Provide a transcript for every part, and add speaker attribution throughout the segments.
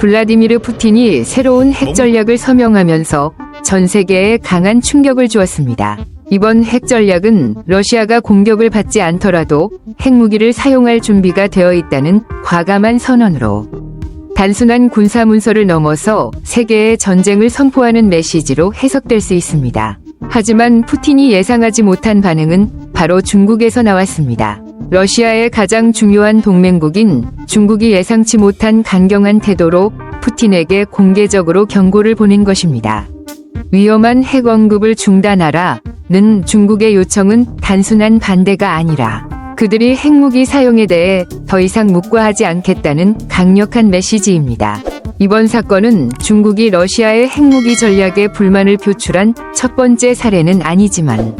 Speaker 1: 블라디미르 푸틴이 새로운 핵 전략을 서명하면서 전 세계에 강한 충격을 주었습니다. 이번 핵 전략은 러시아가 공격을 받지 않더라도 핵무기를 사용할 준비가 되어 있다는 과감한 선언으로 단순한 군사 문서를 넘어서 세계에 전쟁을 선포하는 메시지로 해석될 수 있습니다. 하지만 푸틴이 예상하지 못한 반응은 바로 중국에서 나왔습니다. 러시아의 가장 중요한 동맹국인 중국이 예상치 못한 강경한 태도로 푸틴에게 공개적으로 경고를 보낸 것입니다. 위험한 핵 언급을 중단하라는 중국의 요청은 단순한 반대가 아니라 그들이 핵무기 사용에 대해 더 이상 묵과하지 않겠다는 강력한 메시지입니다. 이번 사건은 중국이 러시아의 핵무기 전략에 불만을 표출한 첫 번째 사례는 아니지만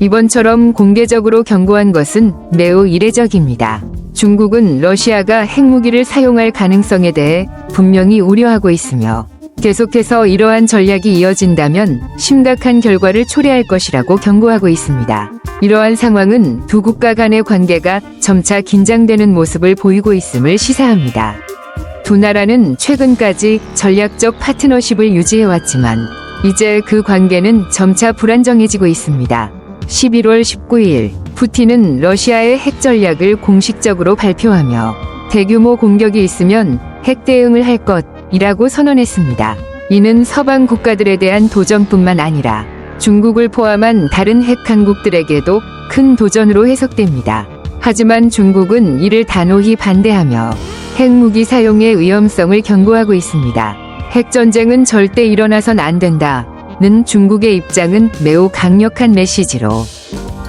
Speaker 1: 이번처럼 공개적으로 경고한 것은 매우 이례적입니다. 중국은 러시아가 핵무기를 사용할 가능성에 대해 분명히 우려하고 있으며 계속해서 이러한 전략이 이어진다면 심각한 결과를 초래할 것이라고 경고하고 있습니다. 이러한 상황은 두 국가 간의 관계가 점차 긴장되는 모습을 보이고 있음을 시사합니다. 두 나라는 최근까지 전략적 파트너십을 유지해왔지만 이제 그 관계는 점차 불안정해지고 있습니다. 11월 19일 푸틴은 러시아의 핵 전략을 공식적으로 발표하며 대규모 공격이 있으면 핵 대응을 할 것이라고 선언했습니다. 이는 서방 국가들에 대한 도전뿐만 아니라 중국을 포함한 다른 핵 강국들에게도 큰 도전으로 해석됩니다. 하지만 중국은 이를 단호히 반대하며 핵무기 사용의 위험성을 경고하고 있습니다. 핵전쟁은 절대 일어나선 안 된다는 중국의 입장은 매우 강력한 메시지로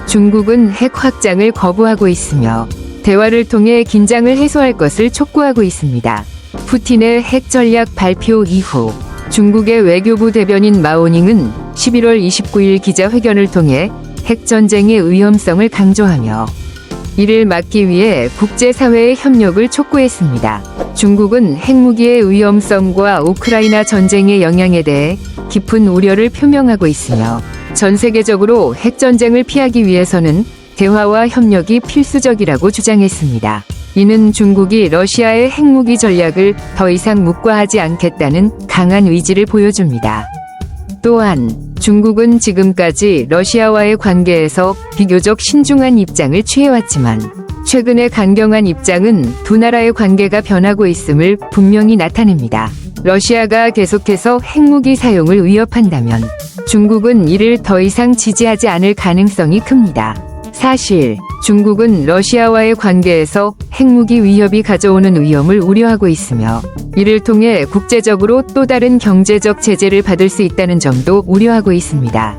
Speaker 1: 중국은 핵 확장을 거부하고 있으며 대화를 통해 긴장을 해소할 것을 촉구하고 있습니다. 푸틴의 핵 전략 발표 이후 중국의 외교부 대변인 마오닝은 11월 29일 기자회견을 통해 핵전쟁의 위험성을 강조하며 이를 막기 위해 국제사회의 협력을 촉구했습니다. 중국은 핵무기의 위험성과 우크라이나 전쟁의 영향에 대해 깊은 우려를 표명하고 있으며 전 세계적으로 핵전쟁을 피하기 위해서는 대화와 협력이 필수적이라고 주장했습니다. 이는 중국이 러시아의 핵무기 전략을 더 이상 묵과하지 않겠다는 강한 의지를 보여줍니다. 또한 중국은 지금까지 러시아와의 관계에서 비교적 신중한 입장을 취해왔지만 최근의 강경한 입장은 두 나라의 관계가 변하고 있음을 분명히 나타냅니다. 러시아가 계속해서 핵무기 사용을 위협한다면 중국은 이를 더 이상 지지하지 않을 가능성이 큽니다. 사실 중국은 러시아와의 관계에서 핵무기 위협이 가져오는 위험을 우려하고 있으며 이를 통해 국제적으로 또 다른 경제적 제재를 받을 수 있다는 점도 우려하고 있습니다.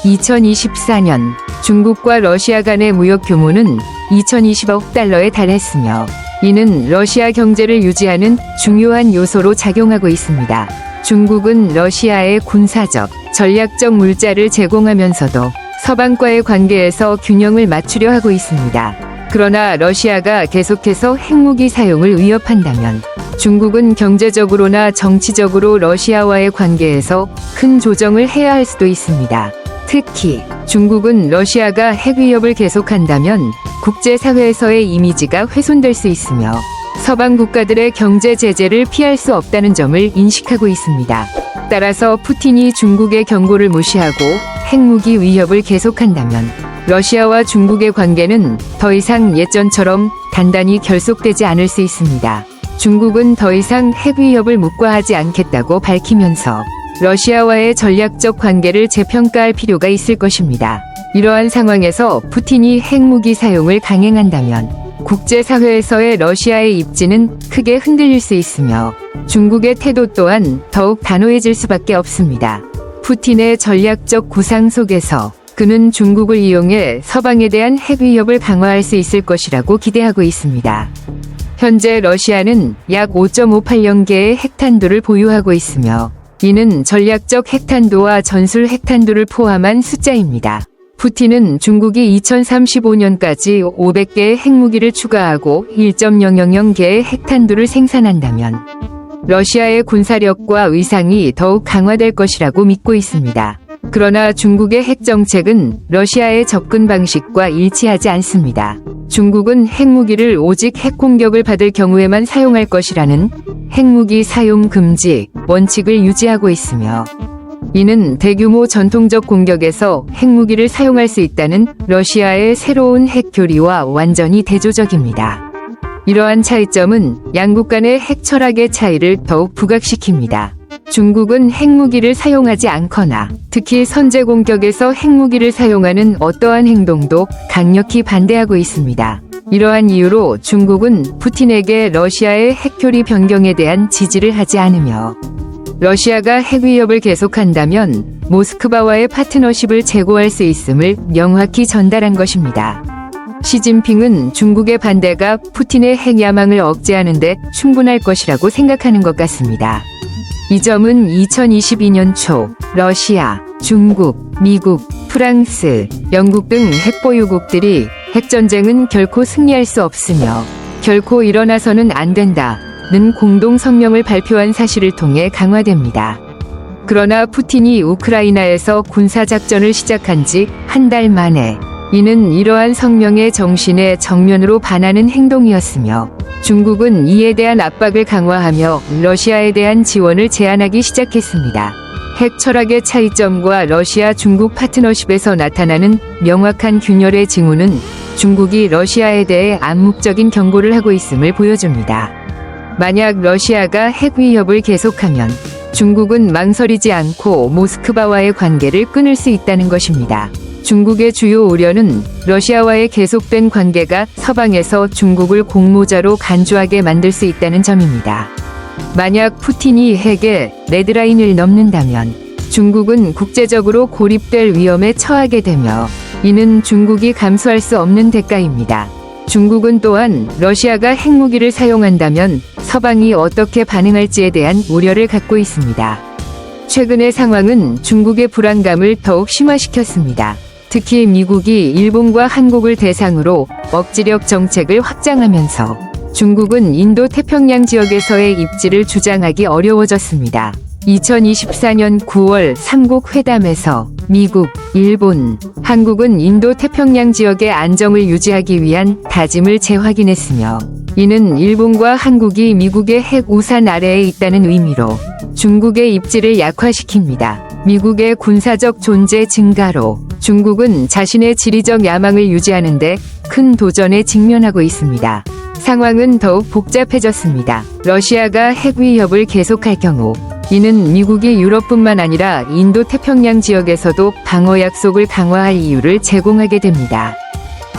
Speaker 1: 2024년 중국과 러시아 간의 무역 규모는 2020억 달러에 달했으며 이는 러시아 경제를 유지하는 중요한 요소로 작용하고 있습니다. 중국은 러시아에 군사적, 전략적 물자를 제공하면서도 서방과의 관계에서 균형을 맞추려 하고 있습니다. 그러나 러시아가 계속해서 핵무기 사용을 위협한다면 중국은 경제적으로나 정치적으로 러시아와의 관계에서 큰 조정을 해야 할 수도 있습니다. 특히 중국은 러시아가 핵 위협을 계속한다면 국제사회에서의 이미지가 훼손될 수 있으며 서방 국가들의 경제 제재를 피할 수 없다는 점을 인식하고 있습니다. 따라서 푸틴이 중국의 경고를 무시하고 핵무기 위협을 계속한다면 러시아와 중국의 관계는 더 이상 예전처럼 단단히 결속되지 않을 수 있습니다. 중국은 더 이상 핵 위협을 묵과하지 않겠다고 밝히면서 러시아와의 전략적 관계를 재평가할 필요가 있을 것입니다. 이러한 상황에서 푸틴이 핵무기 사용을 강행한다면 국제사회에서의 러시아의 입지는 크게 흔들릴 수 있으며 중국의 태도 또한 더욱 단호해질 수밖에 없습니다. 푸틴의 전략적 구상 속에서 그는 중국을 이용해 서방에 대한 핵 위협을 강화할 수 있을 것이라고 기대하고 있습니다. 현재 러시아는 약 5.58년 개의 핵탄두를 보유하고 있으며 이는 전략적 핵탄두와 전술 핵탄두를 포함한 숫자입니다. 푸틴은 중국이 2035년까지 500개의 핵무기를 추가하고 1.000개의 핵탄두를 생산한다면 러시아의 군사력과 위상이 더욱 강화될 것이라고 믿고 있습니다. 그러나 중국의 핵정책은 러시아의 접근 방식과 일치하지 않습니다. 중국은 핵무기를 오직 핵공격을 받을 경우에만 사용할 것이라는 핵무기 사용 금지 원칙을 유지하고 있으며, 이는 대규모 전통적 공격에서 핵무기를 사용할 수 있다는 러시아의 새로운 핵 교리와 완전히 대조적입니다. 이러한 차이점은 양국 간의 핵 철학의 차이를 더욱 부각시킵니다. 중국은 핵무기를 사용하지 않거나 특히 선제 공격에서 핵무기를 사용하는 어떠한 행동도 강력히 반대하고 있습니다. 이러한 이유로 중국은 푸틴에게 러시아의 핵교리 변경에 대한 지지를 하지 않으며, 러시아가 핵 위협을 계속한다면 모스크바와의 파트너십을 재고할 수 있음을 명확히 전달한 것입니다. 시진핑은 중국의 반대가 푸틴의 핵 야망을 억제하는 데 충분할 것이라고 생각하는 것 같습니다. 이 점은 2022년 초 러시아, 중국, 미국, 프랑스, 영국 등 핵보유국들이 핵전쟁은 결코 승리할 수 없으며 결코 일어나서는 안 된다는 공동 성명을 발표한 사실을 통해 강화됩니다. 그러나 푸틴이 우크라이나에서 군사작전을 시작한 지 한 달 만에 이는 이러한 성명의 정신에 정면으로 반하는 행동이었으며, 중국은 이에 대한 압박을 강화하며 러시아에 대한 지원을 제한하기 시작했습니다. 핵 철학의 차이점과 러시아 중국 파트너십에서 나타나는 명확한 균열의 징후는 중국이 러시아에 대해 암묵적인 경고를 하고 있음을 보여줍니다. 만약 러시아가 핵 위협을 계속하면 중국은 망설이지 않고 모스크바와의 관계를 끊을 수 있다는 것입니다. 중국의 주요 우려는 러시아와의 계속된 관계가 서방에서 중국을 공모자로 간주하게 만들 수 있다는 점입니다. 만약 푸틴이 핵의 레드라인을 넘는다면 중국은 국제적으로 고립될 위험에 처하게 되며, 이는 중국이 감수할 수 없는 대가입니다. 중국은 또한 러시아가 핵무기를 사용한다면 서방이 어떻게 반응할지에 대한 우려를 갖고 있습니다. 최근의 상황은 중국의 불안감을 더욱 심화시켰습니다. 특히 미국이 일본과 한국을 대상으로 억지력 정책을 확장하면서 중국은 인도 태평양 지역에서의 입지를 주장하기 어려워졌습니다. 2024년 9월 삼국 회담에서 미국, 일본, 한국은 인도 태평양 지역의 안정을 유지하기 위한 다짐을 재확인했으며, 이는 일본과 한국이 미국의 핵 우산 아래에 있다는 의미로 중국의 입지를 약화시킵니다. 미국의 군사적 존재 증가로 중국은 자신의 지리적 야망을 유지하는 데 큰 도전에 직면하고 있습니다. 상황은 더욱 복잡해졌습니다. 러시아가 핵 위협을 계속할 경우 이는 미국이 유럽뿐만 아니라 인도 태평양 지역에서도 방어 약속을 강화할 이유를 제공하게 됩니다.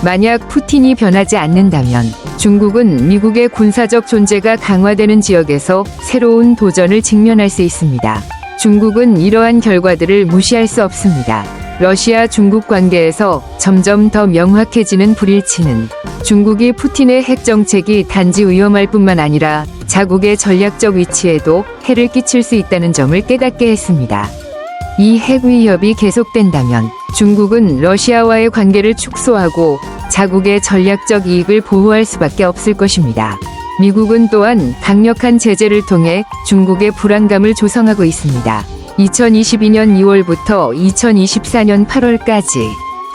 Speaker 1: 만약 푸틴이 변하지 않는다면 중국은 미국의 군사적 존재가 강화되는 지역에서 새로운 도전을 직면할 수 있습니다. 중국은 이러한 결과들을 무시할 수 없습니다. 러시아 중국 관계에서 점점 더 명확해지는 불일치는 중국이 푸틴의 핵 정책이 단지 위험할 뿐만 아니라 자국의 전략적 위치에도 해를 끼칠 수 있다는 점을 깨닫게 했습니다. 이 핵 위협이 계속된다면 중국은 러시아와의 관계를 축소하고 자국의 전략적 이익을 보호할 수밖에 없을 것입니다. 미국은 또한 강력한 제재를 통해 중국의 불안감을 조성하고 있습니다. 2022년 2월부터 2024년 8월까지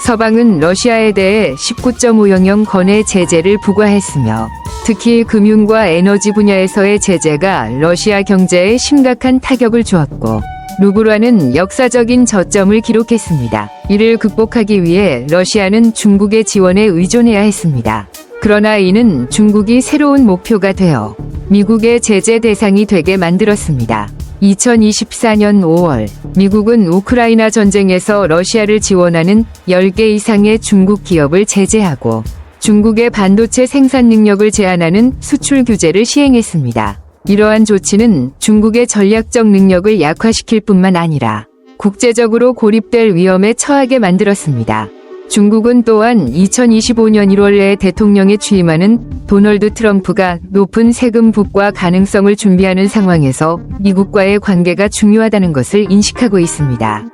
Speaker 1: 서방은 러시아에 대해 19.5영형 건의 제재를 부과했으며, 특히 금융과 에너지 분야에서의 제재가 러시아 경제에 심각한 타격을 주었고, 루블화는 역사적인 저점을 기록했습니다. 이를 극복하기 위해 러시아는 중국의 지원에 의존해야 했습니다. 그러나 이는 중국이 새로운 목표가 되어 미국의 제재 대상이 되게 만들었습니다. 2024년 5월, 미국은 우크라이나 전쟁에서 러시아를 지원하는 10개 이상의 중국 기업을 제재하고 중국의 반도체 생산 능력을 제한하는 수출 규제를 시행했습니다. 이러한 조치는 중국의 전략적 능력을 약화시킬 뿐만 아니라 국제적으로 고립될 위험에 처하게 만들었습니다. 중국은 또한 2025년 1월에 대통령에 취임하는 도널드 트럼프가 높은 세금 부과 가능성을 준비하는 상황에서 미국과의 관계가 중요하다는 것을 인식하고 있습니다.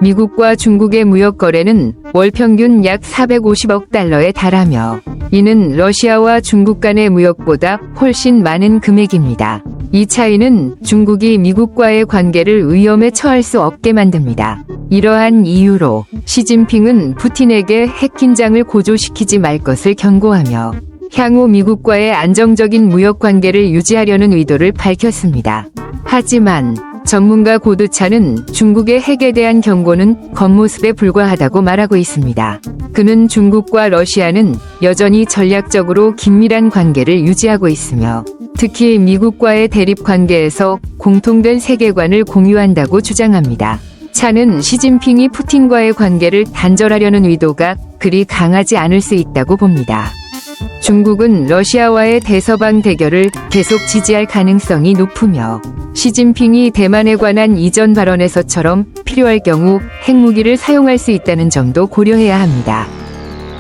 Speaker 1: 미국과 중국의 무역 거래는 월 평균 약 450억 달러에 달하며, 이는 러시아와 중국 간의 무역보다 훨씬 많은 금액입니다. 이 차이는 중국이 미국과의 관계를 위험에 처할 수 없게 만듭니다. 이러한 이유로 시진핑은 푸틴에게 핵 긴장을 고조시키지 말 것을 경고하며 향후 미국과의 안정적인 무역 관계를 유지하려는 의도를 밝혔습니다. 하지만 전문가 고드차는 중국의 핵에 대한 경고는 겉모습에 불과하다고 말하고 있습니다. 그는 중국과 러시아는 여전히 전략적으로 긴밀한 관계를 유지하고 있으며 특히 미국과의 대립 관계에서 공통된 세계관을 공유한다고 주장합니다. 차는 시진핑이 푸틴과의 관계를 단절하려는 의도가 그리 강하지 않을 수 있다고 봅니다. 중국은 러시아와의 대서방 대결을 계속 지지할 가능성이 높으며 시진핑이 대만에 관한 이전 발언에서처럼 필요할 경우 핵무기를 사용할 수 있다는 점도 고려해야 합니다.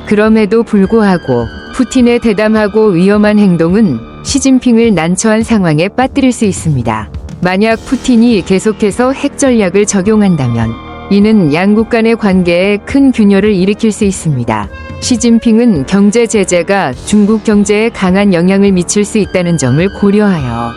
Speaker 1: 그럼에도 불구하고 푸틴의 대담하고 위험한 행동은 시진핑을 난처한 상황에 빠뜨릴 수 있습니다. 만약 푸틴이 계속해서 핵 전략을 적용한다면 이는 양국 간의 관계에 큰 균열을 일으킬 수 있습니다. 시진핑은 경제 제재가 중국 경제에 강한 영향을 미칠 수 있다는 점을 고려하여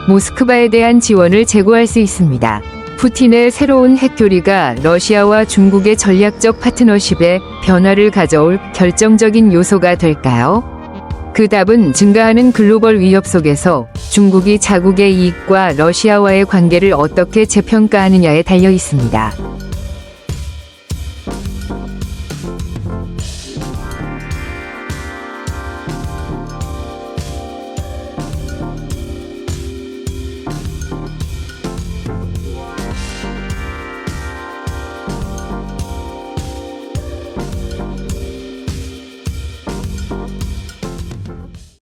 Speaker 1: 모스크바에 대한 지원을 제고할 수 있습니다. 푸틴의 새로운 핵교리가 러시아와 중국의 전략적 파트너십에 변화를 가져올 결정적인 요소가 될까요? 그 답은 증가하는 글로벌 위협 속에서 중국이 자국의 이익과 러시아와의 관계를 어떻게 재평가하느냐에 달려 있습니다.